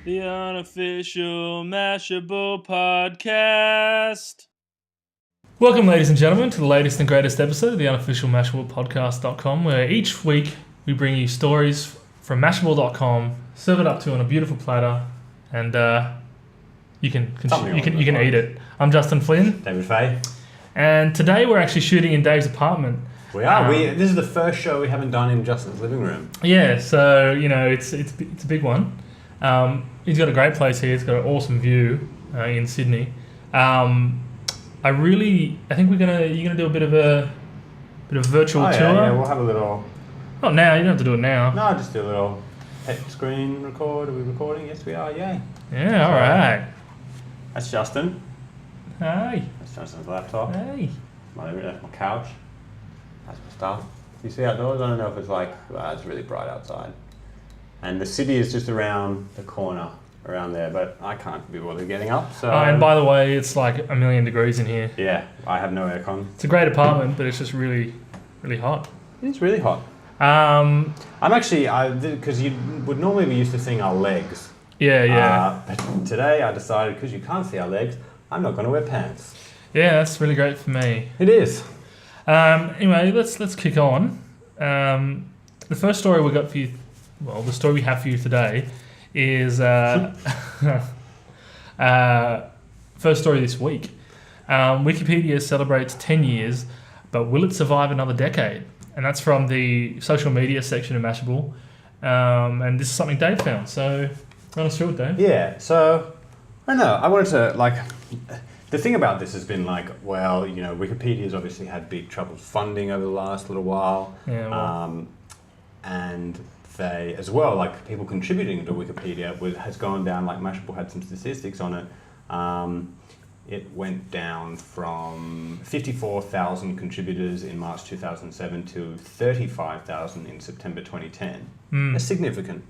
The unofficial Mashable podcast. Welcome, ladies and gentlemen, to the latest and greatest episode of the unofficial Mashablepodcast.com, where each week we bring you stories from Mashable.com, serve it up to you on a beautiful platter, and you can eat it. I'm Justin Flynn. David Fay. And today we're actually shooting in Dave's apartment. We are. This is the first show we haven't done in Justin's living room. Yeah, so, you know, it's a big one. He's got a great place here. He's got an awesome view in Sydney. I think you're gonna do a bit of a virtual tour. Yeah, we'll have a little. Not now. You don't have to do it now. No, just do a little pet screen record. Are we recording? Yes, we are. Yay. Yeah. All right. That's Justin. Hey. That's Justin's laptop. Hey. That's my couch. That's my stuff. You see outdoors? I don't know if it's it's really bright outside. And the city is just around the corner, around there, but I can't be bothered getting up. So. And by the way, it's like 1,000,000 degrees in here. Yeah, I have no aircon. It's a great apartment, but it's just really, really hot. It's really hot. I'm actually, because you would normally be used to seeing our legs. Yeah. But today I decided, because you can't see our legs, I'm not going to wear pants. Yeah, that's really great for me. It is. Anyway, let's kick on. The first story we got for you, well, the story we have for you today is first story this week. Wikipedia celebrates 10 years, but will it survive another decade? And that's from the social media section of Mashable. And this is something Dave found. So run us through it, Dave. Yeah. So I don't know. I wanted to the thing about this has been Wikipedia's obviously had big trouble funding over the last little while. Yeah. Well. And they, as well, people contributing to Wikipedia has gone down. Mashable had some statistics on it. It went down from 54,000 contributors in March 2007 to 35,000 in September 2010. A significant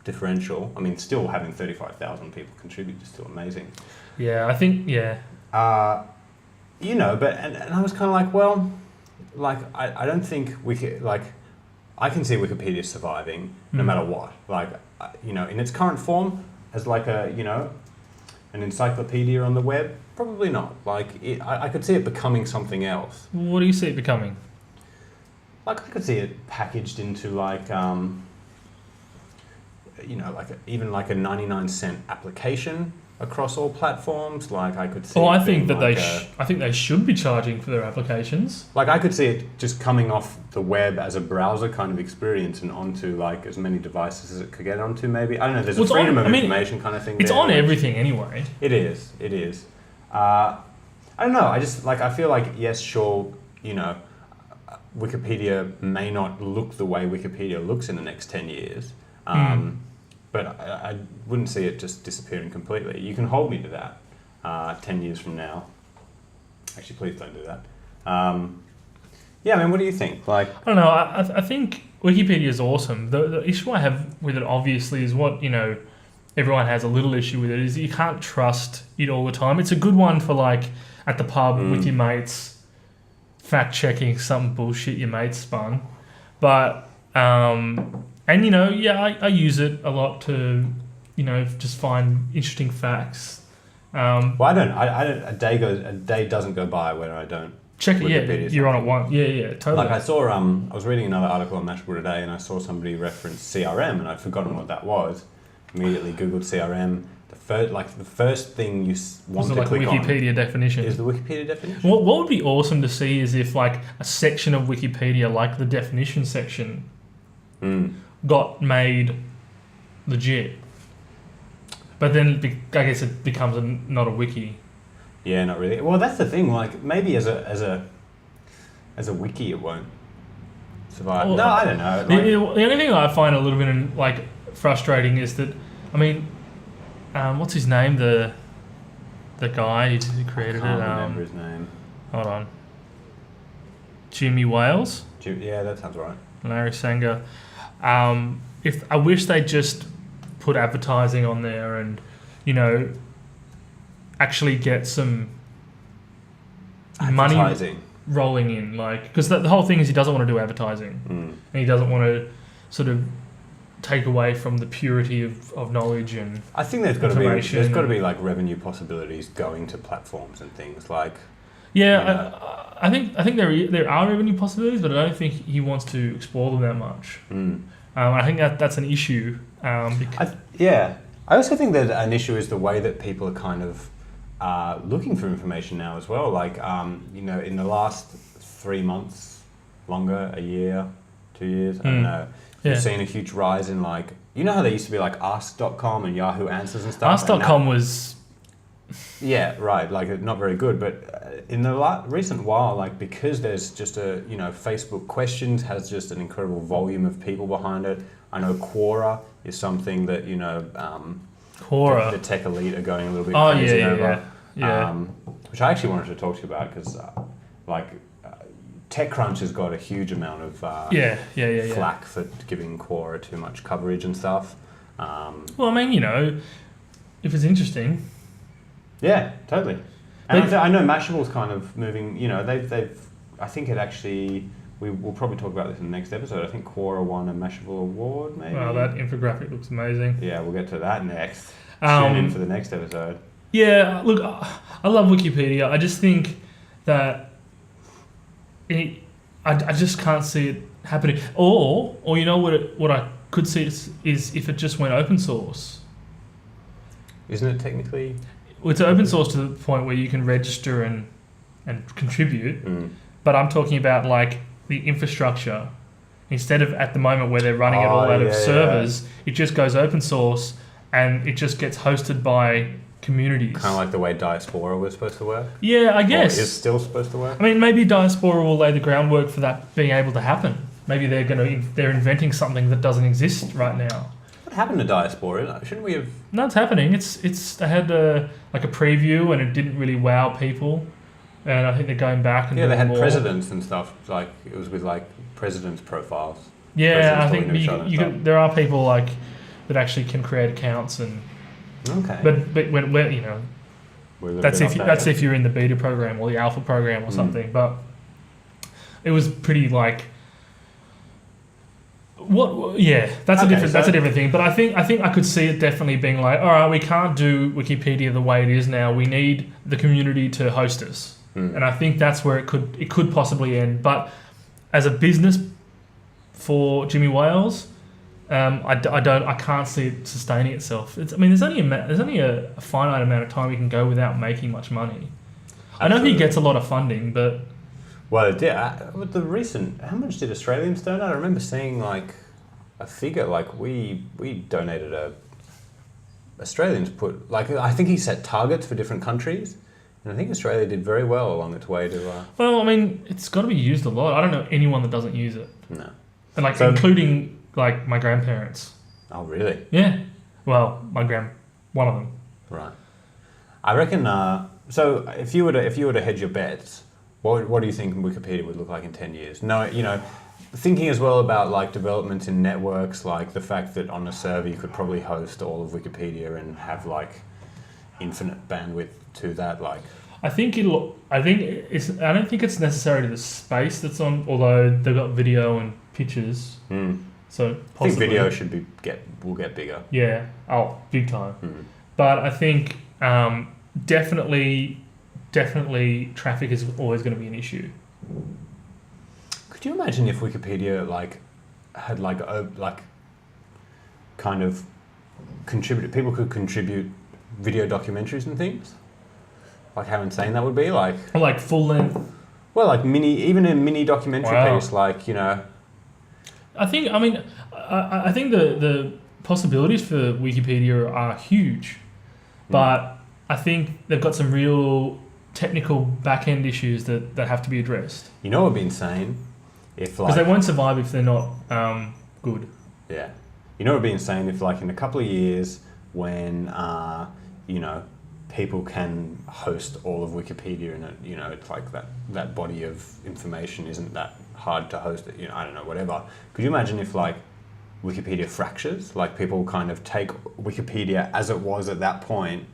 differential. I mean, still having 35,000 people contribute is still amazing. Yeah, I think, yeah. But I was kind of I don't think I can see Wikipedia surviving no matter what. In its current form, as an encyclopedia on the web, probably not. I could see it becoming something else. What do you see it becoming? I could see it packaged into even a 99-cent application across all platforms. I could see. I think that I think they should be charging for their applications. I could see it just coming off the web as a browser kind of experience and onto as many devices as it could get onto. Maybe I don't know. There's a freedom of information kind of thing. It's on everything anyway. It is. I don't know. I just I feel yes, sure. Wikipedia may not look the way Wikipedia looks in the next 10 years. But I wouldn't see it just disappearing completely. You can hold me to that 10 years from now. Actually, please don't do that. What do you think? I don't know. I think Wikipedia is awesome. The issue I have with it, obviously, is what, everyone has a little issue with it, is you can't trust it all the time. It's a good one for, at the pub with your mates, fact-checking some bullshit your mates spun. But... I use it a lot to, just find interesting facts. I don't. A day doesn't go by where I don't check it. Yeah, you're on it once. Yeah, totally. I saw. I was reading another article on Mashable today, and I saw somebody reference CRM, and I'd forgotten what that was. Immediately Googled CRM. The first thing you want to click on Wikipedia definition is the Wikipedia definition. What would be awesome to see is if a section of Wikipedia, like the definition section, got made legit, but then I guess it becomes not a wiki. Yeah, not really. Well, that's the thing. Maybe as a wiki, it won't survive. No, I don't know. The only thing I find a little bit frustrating is that, what's his name? The guy who created it. I can't remember his name. Hold on. Jimmy Wales. Yeah, that sounds right. Larry Sanger. If I wish they'd just put advertising on there and, actually get some money rolling in, because the whole thing is he doesn't want to do advertising, and he doesn't want to sort of take away from the purity of knowledge and I think there's got to be like revenue possibilities going to platforms and things like. Yeah, you know. I think there are revenue possibilities, but I don't think he wants to explore them that much. I think that's an issue. I also think that an issue is the way that people are kind of looking for information now as well. Like, in the last 3 months, longer, a year, 2 years, I don't know, you've seen a huge rise in like, you know how there used to be like Ask.com and Yahoo Answers and stuff? Ask.com was... Yeah, right, like not very good, but in the recent while, like because there's just Facebook Questions has just an incredible volume of people behind it. I know Quora is something that, Quora. The tech elite are going a little bit crazy over. Yeah. Which I actually wanted to talk to you about because, TechCrunch has got a huge amount of flack for giving Quora too much coverage and stuff. Well, I mean, if it's interesting. Yeah, totally. And I know Mashable's kind of moving. They've. I think it actually. We'll probably talk about this in the next episode. I think Quora won a Mashable award, maybe. Wow, that infographic looks amazing. Yeah, we'll get to that next. Tune in for the next episode. Yeah, look, I love Wikipedia. I just think that I just can't see it happening. Or what I could see is if it just went open source. Isn't it technically? Well, it's open source to the point where you can register and contribute. But I'm talking about like the infrastructure. Instead of at the moment where they're running it all out of servers, it just goes open source and it just gets hosted by communities. Kind of like the way Diaspora was supposed to work? Yeah, I guess. Or is still supposed to work? I mean, maybe Diaspora will lay the groundwork for that being able to happen. Maybe they're inventing something that doesn't exist right now. What happened to Diaspora? Shouldn't we have... No, it's happening. They had a preview and it didn't really wow people. And I think they're going back and they had more. presidents and stuff. Like it was with like presidents' profiles. Yeah, I think there are people like that actually can create accounts and. Okay. But when that's if you're in the beta program or the alpha program or something. But it was pretty like. That's a different thing. But I think I could see it definitely being like, all right, we can't do Wikipedia the way it is now. We need the community to host us. And I think that's where it could possibly end. But as a business for Jimmy Wales, I can't see it sustaining itself. There's only a finite amount of time you can go without making much money. Absolutely. I know he gets a lot of funding, but it did. With the recent, how much did Australians donate? I remember seeing like a figure. Like we donated Australians put like I think he set targets for different countries. And I think Australia did very well along its way to... Well, I mean, it's got to be used a lot. I don't know anyone that doesn't use it. No. And including, my grandparents. Oh, really? Yeah. Well, one of them. Right. I reckon... so, if you were to hedge your bets, what do you think Wikipedia would look like in 10 years? No, thinking as well about, developments in networks, like the fact that on a server you could probably host all of Wikipedia and have, infinite bandwidth to that, I don't think it's necessary to the space that's on, although they've got video and pictures. So possibly. I think video will get bigger. Yeah. Oh, big time. But I think definitely traffic is always going to be an issue. Could you imagine if Wikipedia had kind of contributed? People could contribute video documentaries and things. Like how insane that would be, like full length. Well, even a mini documentary piece, I think the possibilities for Wikipedia are huge, but I think they've got some real technical back end issues that have to be addressed. You know what would be insane if because they won't survive if they're not good. Yeah, you know what would be insane if in a couple of years when people can host all of Wikipedia and it's like that body of information isn't that hard to host it, I don't know, whatever. Could you imagine if Wikipedia fractures, people kind of take Wikipedia as it was at that point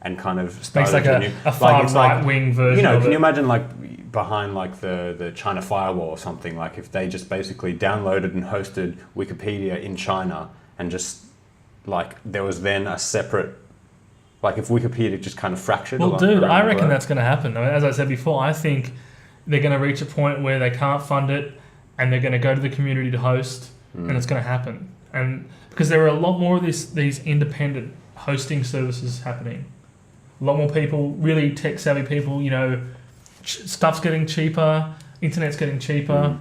and kind of Makes started like a a, new, a far it's right wing version. you know, of can it. you imagine like behind like the China firewall or something, like if they just basically downloaded and hosted Wikipedia in China and just like there was then a separate, like if Wikipedia just kind of fractured. Well, dude, around I the reckon globe. that's going to happen. I mean, as I said before, I think they're going to reach a point where they can't fund it, and they're going to go to the community to host, and it's going to happen. And because there are a lot more of these independent hosting services happening, a lot more people, really tech savvy people. You know, stuff's getting cheaper, internet's getting cheaper.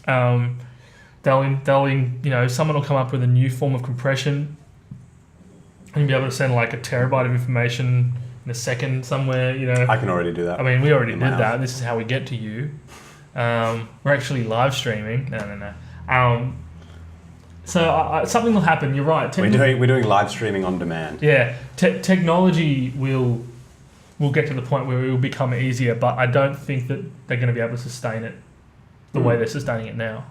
Someone will come up with a new form of compression, and you'll be able to send like a terabyte of information in a second somewhere. You know, I can already do that. I mean, we already in did my that. house. This is how we get to you. We're actually live streaming. No. So something will happen. You're right. We're doing live streaming on demand. Yeah, technology will get to the point where it will become easier, but I don't think that they're going to be able to sustain it the way they're sustaining it now.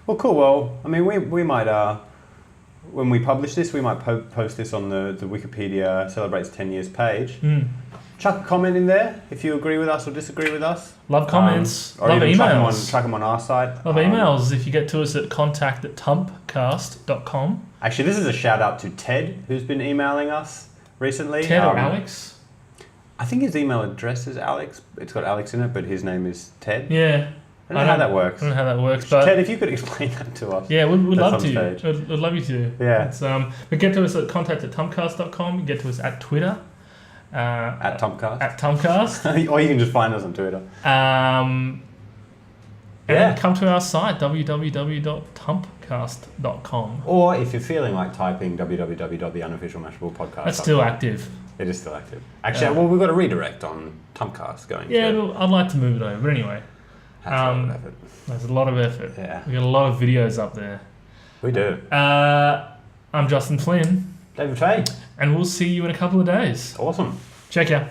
Well, cool. Well, I mean, we might when we publish this, we might post this on the Wikipedia celebrates 10 years page. Chuck a comment in there if you agree with us or disagree with us. Love comments. Or Love even emails. chuck them on our site. Love emails if you get to us at contact@tumpcast.com. Actually, this is a shout out to Ted, who's been emailing us recently. Ted or Alex? I think his email address is Alex. It's got Alex in it, but his name is Ted. Yeah. I don't know how that works. I don't know how that works, but Ted, if you could explain that to us. yeah, we'd love on to. stage. I'd love you to. Yeah. It's, but get to us at contact@tumpcast.com. Get to us at Twitter. At TUMPcast. At Tumpcast. Or you can just find us on Twitter. And come to our site, www.tumpcast.com. Or if you're feeling like typing www.theunofficialmashablepodcast.com. That's still active. It is still active. Actually, well, we've got a redirect on TUMPcast going Yeah, to... well, I'd like to move it over. But anyway, That's a lot of effort. there's a lot of effort. Yeah. We've got a lot of videos up there. We do. I'm Justin Flynn. David Fay. And we'll see you in a couple of days. Awesome. Check ya.